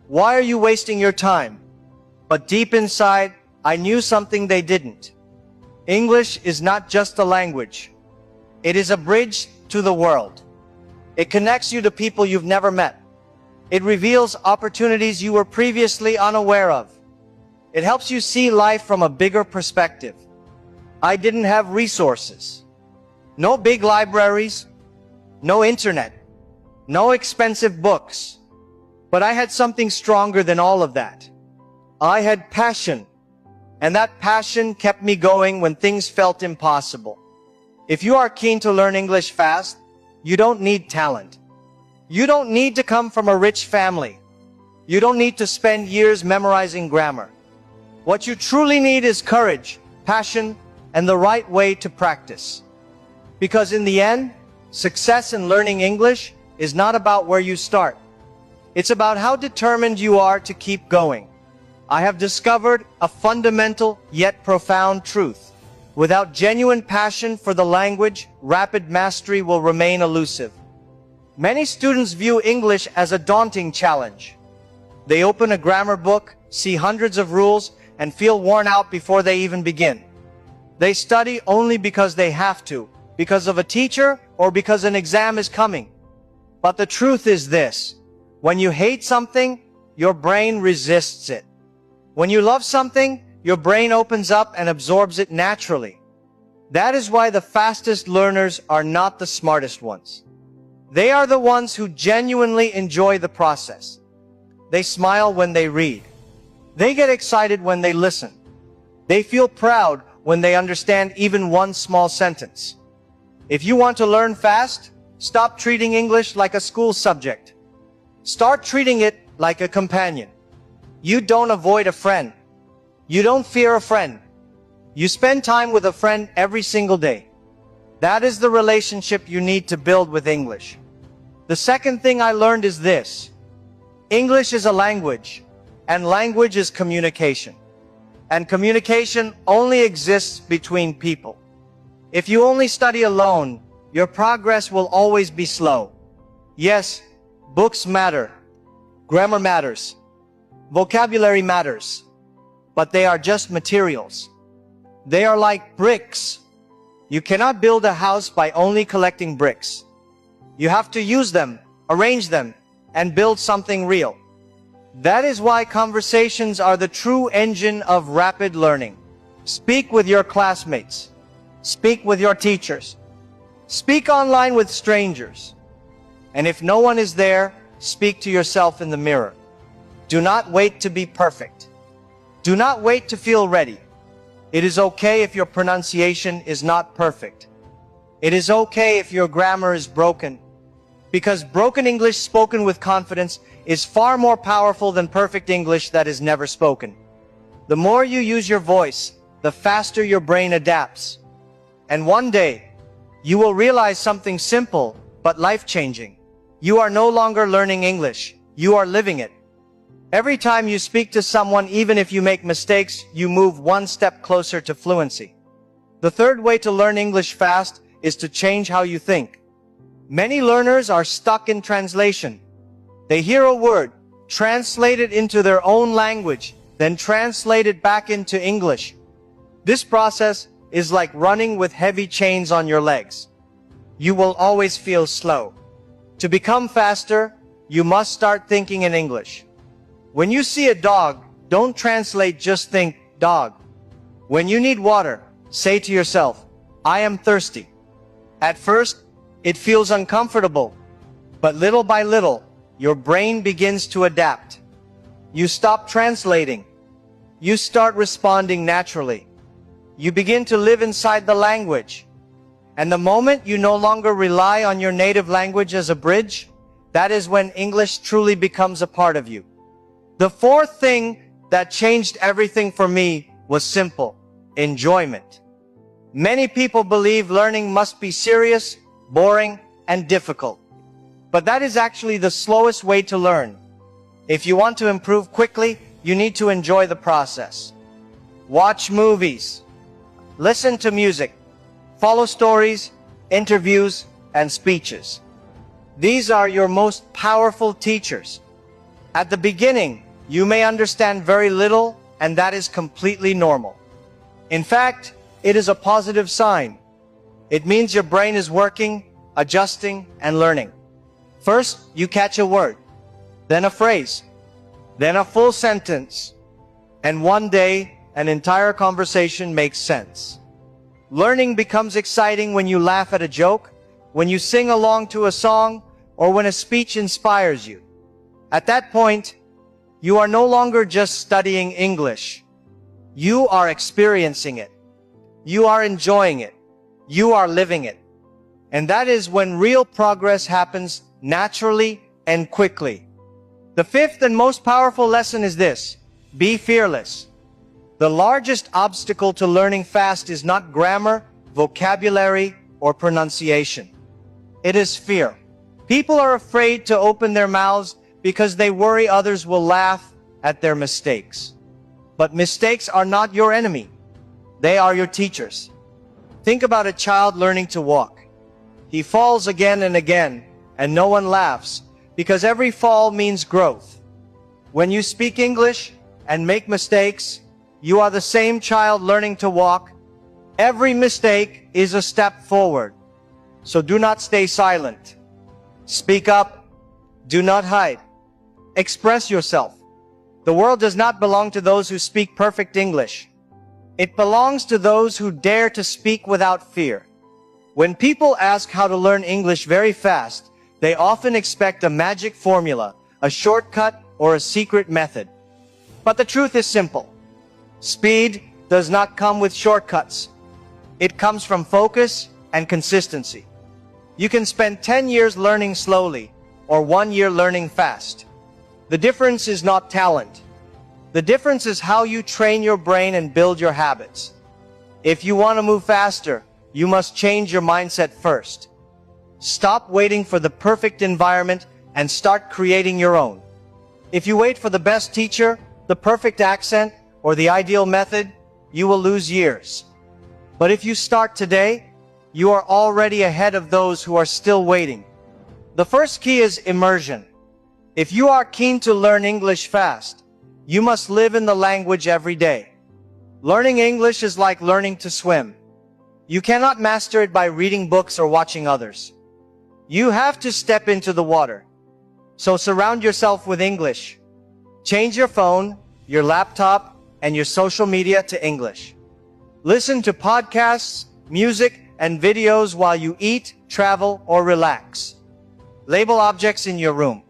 Why are you wasting your time? But deep inside, I knew something they didn't. English is not just a language. It is a bridge to the world. It connects you to people you've never met. It reveals opportunities you were previously unaware of. It helps you see life from a bigger perspective. I didn't have resources. No big libraries, no internet, no expensive books. But I had something stronger than all of that. I had passion. And that passion kept me going when things felt impossible. If you are keen to learn English fast, you don't need talent. You don't need to come from a rich family. You don't need to spend years memorizing grammar. What you truly need is courage, passion, and the right way to practice. Because in the end, success in learning English is not about where you start. It's about how determined you are to keep going. I have discovered a fundamental yet profound truth. Without genuine passion for the language, rapid mastery will remain elusive. Many students view English as a daunting challenge. They open a grammar book, see hundreds of rules, and feel worn out before they even begin. They study only because they have to, because of a teacher, or because an exam is coming. But the truth is this: when you hate something, your brain resists it. When you love something, your brain opens up and absorbs it naturally. That is why the fastest learners are not the smartest ones. They are the ones who genuinely enjoy the process. They smile when they read. They get excited when they listen. They feel proud when they understand even one small sentence. If you want to learn fast, stop treating English like a school subject. Start treating it like a companion. You don't avoid a friend. You don't fear a friend. You spend time with a friend every single day. That is the relationship you need to build with English. The second thing I learned is this: English is a language, and language is communication. And communication only exists between people. If you only study alone, your progress will always be slow. Yes, books matter. Grammar matters. Vocabulary matters. But they are just materials. They are like bricks. You cannot build a house by only collecting bricks. You have to use them, arrange them, and build something real. That is why conversations are the true engine of rapid learning. Speak with your classmates. Speak with your teachers. Speak online with strangers. And if no one is there, speak to yourself in the mirror. Do not wait to be perfect. Do not wait to feel ready. It is okay if your pronunciation is not perfect. It is okay if your grammar is broken. Because broken English spoken with confidence is far more powerful than perfect English that is never spoken. The more you use your voice, the faster your brain adapts. And one day, you will realize something simple but life-changing. You are no longer learning English. You are living it. Every time you speak to someone, even if you make mistakes, you move one step closer to fluency. The third way to learn English fast is to change how you think. Many learners are stuck in translation. They hear a word, translate it into their own language, then translate it back into English. This process is like running with heavy chains on your legs. You will always feel slow. To become faster, you must start thinking in English. When you see a dog, don't translate, just think dog. When you need water, say to yourself, I am thirsty. At first, it feels uncomfortable, but little by little, your brain begins to adapt. You stop translating. You start responding naturally. You begin to live inside the language. And the moment you no longer rely on your native language as a bridge, that is when English truly becomes a part of you. The fourth thing that changed everything for me was simple: enjoyment. Many people believe learning must be serious, boring, and difficult. But that is actually the slowest way to learn. If you want to improve quickly, you need to enjoy the process. Watch movies. Listen to music. Follow stories, interviews, and speeches. These are your most powerful teachers. At the beginning, you may understand very little, and that is completely normal. In fact, it is a positive sign. It means your brain is working, adjusting, and learning. First, you catch a word, then a phrase, then a full sentence, and one day, an entire conversation makes sense. Learning becomes exciting when you laugh at a joke, when you sing along to a song, or when a speech inspires you. At that point, you are no longer just studying English. You are experiencing it. You are enjoying it. You are living it. And that is when real progress happens naturally and quickly. The fifth and most powerful lesson is this: be fearless. The largest obstacle to learning fast is not grammar, vocabulary, or pronunciation. It is fear. People are afraid to open their mouths because they worry others will laugh at their mistakes. But mistakes are not your enemy. They are your teachers. Think about a child learning to walk. He falls again and again, and no one laughs, because every fall means growth. When you speak English and make mistakes, you are the same child learning to walk. Every mistake is a step forward. So do not stay silent. Speak up. Do not hide. Express yourself. The world does not belong to those who speak perfect English. It belongs to those who dare to speak without fear. When people ask how to learn English very fast, they often expect a magic formula, a shortcut, or a secret method. But the truth is simple. Speed does not come with shortcuts. It comes from focus and consistency. You can spend 10 years learning slowly, or 1 year learning fast. The difference is not talent. The difference is how you train your brain and build your habits. If you want to move faster, you must change your mindset first. Stop waiting for the perfect environment and start creating your own. If you wait for the best teacher, the perfect accent, or the ideal method, you will lose years. But if you start today, you are already ahead of those who are still waiting. The first key is immersion. If you are keen to learn English fast, you must live in the language every day. Learning English is like learning to swim. You cannot master it by reading books or watching others. You have to step into the water. So surround yourself with English. Change your phone, your laptop, and your social media to English. Listen to podcasts, music, and videos while you eat, travel, or relax. Label objects in your room.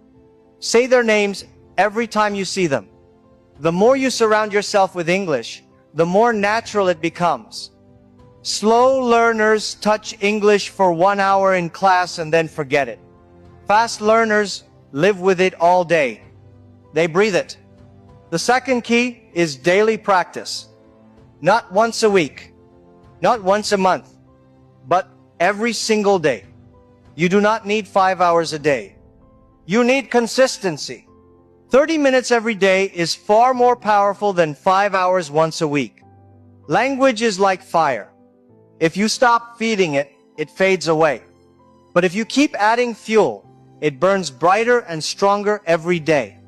Say their names every time you see them. The more you surround yourself with English, the more natural it becomes. Slow learners touch English for 1 hour in class and then forget it. Fast learners live with it all day. They breathe it. The second key is daily practice. Not once a week, not once a month, but every single day. You do not need 5 hours a day. You need consistency. 30 minutes every day is far more powerful than 5 hours once a week. Language is like fire. If you stop feeding it, it fades away. But if you keep adding fuel, it burns brighter and stronger every day.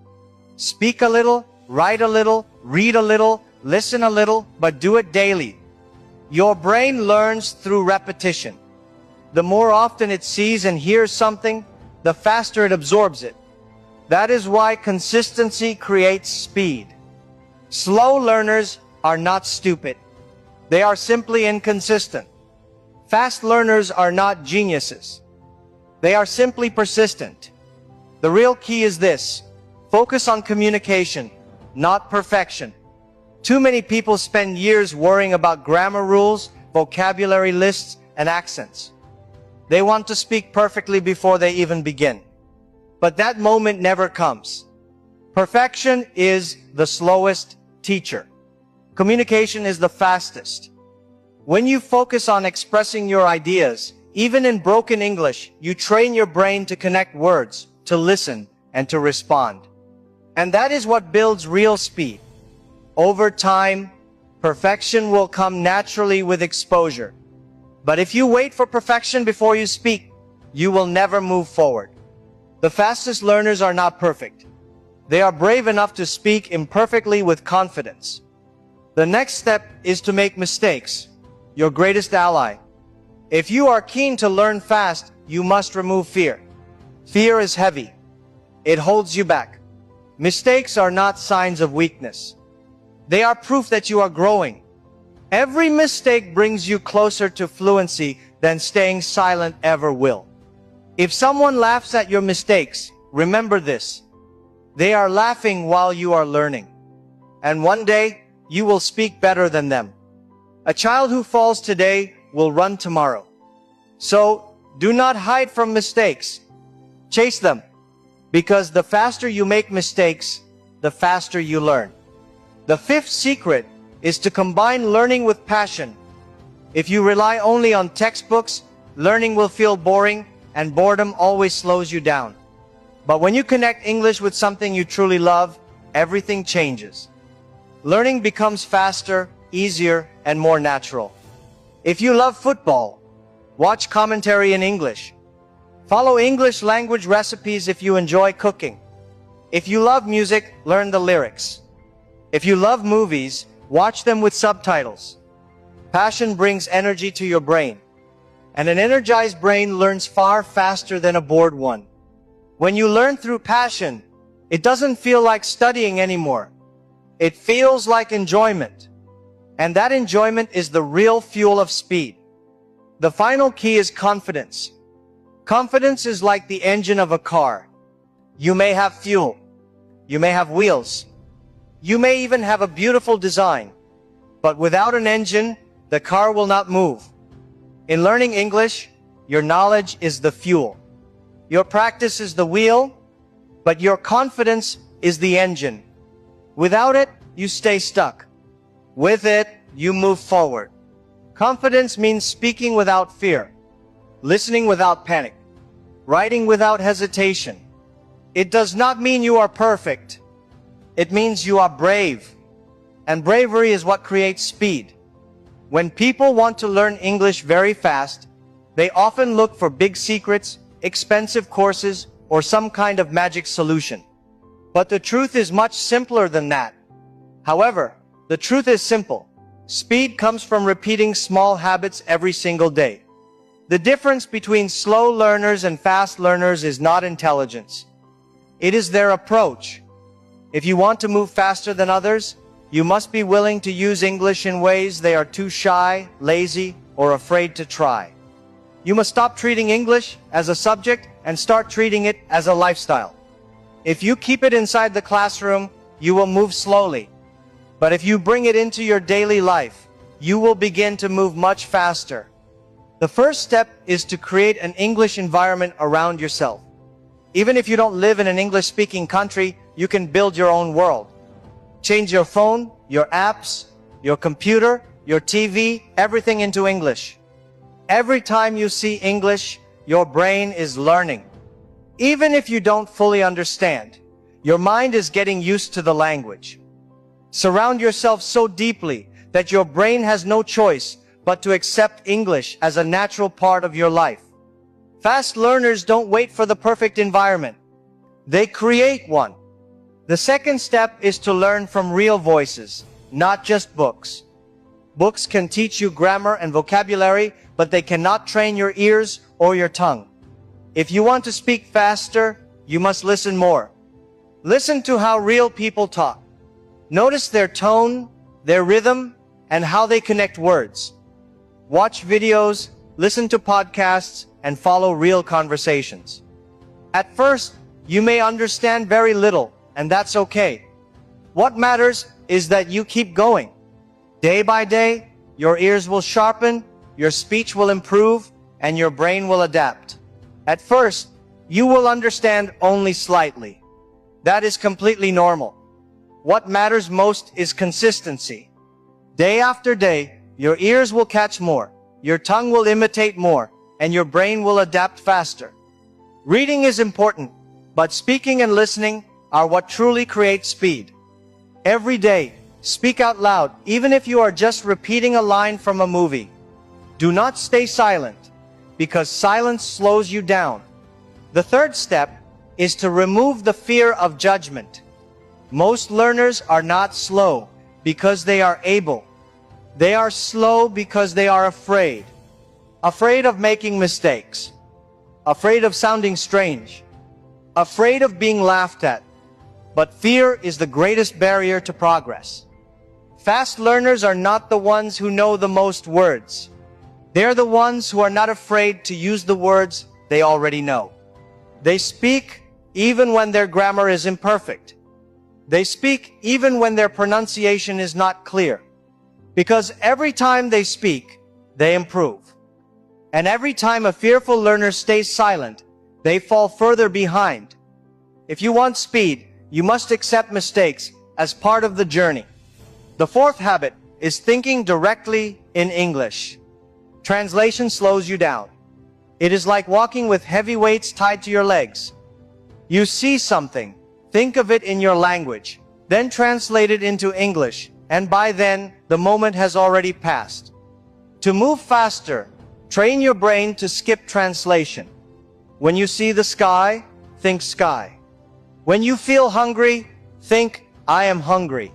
Speak a little, write a little, read a little, listen a little, but do it daily. Your brain learns through repetition. The more often it sees and hears something, the faster it absorbs it. That is why consistency creates speed. Slow learners are not stupid. They are simply inconsistent. Fast learners are not geniuses. They are simply persistent. The real key is this: focus on communication, not perfection. Too many people spend years worrying about grammar rules, vocabulary lists, and accents. They want to speak perfectly before they even begin. But that moment never comes. Perfection is the slowest teacher. Communication is the fastest. When you focus on expressing your ideas, even in broken English, you train your brain to connect words, to listen, and to respond. And that is what builds real speed. Over time, perfection will come naturally with exposure. But if you wait for perfection before you speak, you will never move forward. The fastest learners are not perfect. They are brave enough to speak imperfectly with confidence. The next step is to make mistakes, your greatest ally. If you are keen to learn fast, you must remove fear. Fear is heavy. It holds you back. Mistakes are not signs of weakness. They are proof that you are growing. Every mistake brings you closer to fluency than staying silent ever will. If someone laughs at your mistakes, remember this. They are laughing while you are learning. And one day, you will speak better than them. A child who falls today will run tomorrow. So, do not hide from mistakes. Chase them. Because the faster you make mistakes, the faster you learn. The fifth secret is to combine learning with passion. If you rely only on textbooks, learning will feel boring, and boredom always slows you down. But when you connect English with something you truly love, everything changes. Learning becomes faster, easier, and more natural. If you love football, watch commentary in English. Follow English language recipes if you enjoy cooking. If you love music, learn the lyrics. If you love movies, watch them with subtitles. Passion brings energy to your brain, and an energized brain learns far faster than a bored one. When you learn through passion, it doesn't feel like studying anymore. It feels like enjoyment. And that enjoyment is the real fuel of speed. The final key is confidence. Confidence is like the engine of a car. You may have fuel. You may have wheels. You may even have a beautiful design. But without an engine, the car will not move. In learning English, your knowledge is the fuel. Your practice is the wheel, but your confidence is the engine. Without it, you stay stuck. With it, you move forward. Confidence means speaking without fear, listening without panic, writing without hesitation. It does not mean you are perfect. It means you are brave. And bravery is what creates speed. When people want to learn English very fast, they often look for big secrets, expensive courses, or some kind of magic solution. But the truth is much simpler than that. However, the truth is simple. Speed comes from repeating small habits every single day. The difference between slow learners and fast learners is not intelligence. It is their approach. If you want to move faster than others, you must be willing to use English in ways they are too shy, lazy, or afraid to try. You must stop treating English as a subject and start treating it as a lifestyle. If you keep it inside the classroom, you will move slowly. But if you bring it into your daily life, you will begin to move much faster. The first step is to create an English environment around yourself. Even if you don't live in an English-speaking country, you can build your own world. Change your phone, your apps, your computer, your TV, everything into English. Every time you see English, your brain is learning. Even if you don't fully understand, your mind is getting used to the language. Surround yourself so deeply that your brain has no choice but to accept English as a natural part of your life. Fast learners don't wait for the perfect environment. They create one. The second step is to learn from real voices, not just books. Books can teach you grammar and vocabulary, but they cannot train your ears or your tongue. If you want to speak faster, you must listen more. Listen to how real people talk. Notice their tone, their rhythm, and how they connect words. Watch videos, listen to podcasts, and follow real conversations. At first, you may understand very little, and that's okay. What matters is that you keep going. Day by day, your ears will sharpen, your speech will improve, and your brain will adapt. At first, you will understand only slightly. That is completely normal. What matters most is consistency. Day after day, your ears will catch more, your tongue will imitate more, and your brain will adapt faster. Reading is important, but speaking and listening are what truly create speed. Every day, speak out loud, even if you are just repeating a line from a movie. Do not stay silent, because silence slows you down. The third step is to remove the fear of judgment. Most learners are not slow because they are able. They are slow because they are afraid. Afraid of making mistakes. Afraid of sounding strange. Afraid of being laughed at. But fear is the greatest barrier to progress. Fast learners are not the ones who know the most words. They're the ones who are not afraid to use the words they already know. They speak even when their grammar is imperfect. They speak even when their pronunciation is not clear. Because every time they speak, they improve. And every time a fearful learner stays silent, they fall further behind. If you want speed, you must accept mistakes as part of the journey. The fourth habit is thinking directly in English. Translation slows you down. It is like walking with heavy weights tied to your legs. You see something, think of it in your language, then translate it into English, and by then, the moment has already passed. To move faster, train your brain to skip translation. When you see the sky, think sky. When you feel hungry, think, I am hungry.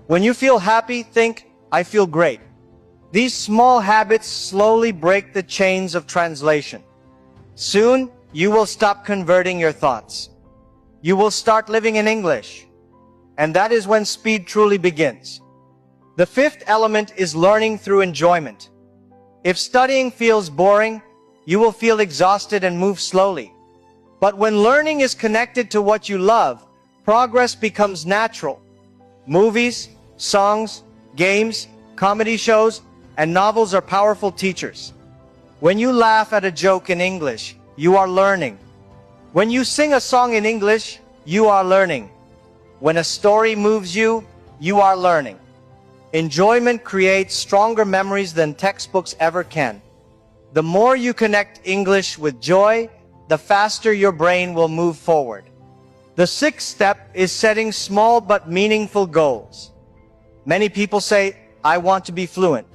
When you feel happy, think, I feel great. These small habits slowly break the chains of translation. Soon, you will stop converting your thoughts. You will start living in English. And that is when speed truly begins. The fifth element is learning through enjoyment. If studying feels boring, you will feel exhausted and move slowly. But when learning is connected to what you love, progress becomes natural. Movies, songs, games, comedy shows, and novels are powerful teachers. When you laugh at a joke in English, you are learning. When you sing a song in English, you are learning. When a story moves you, you are learning. Enjoyment creates stronger memories than textbooks ever can. The more you connect English with joy, the faster your brain will move forward. The sixth step is setting small but meaningful goals. Many people say, I want to be fluent.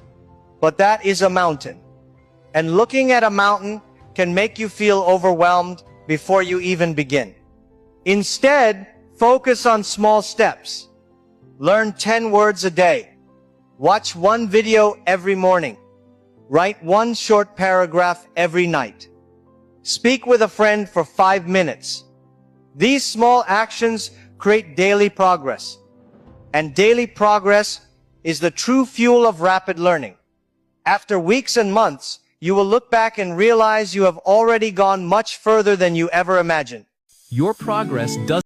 But that is a mountain. And looking at a mountain can make you feel overwhelmed before you even begin. Instead, focus on small steps. Learn 10 words a day. Watch one video every morning. Write one short paragraph every night. Speak with a friend for 5 minutes. These small actions create daily progress. And daily progress is the true fuel of rapid learning. After weeks and months, you will look back and realize you have already gone much further than you ever imagined. Your progress doesn't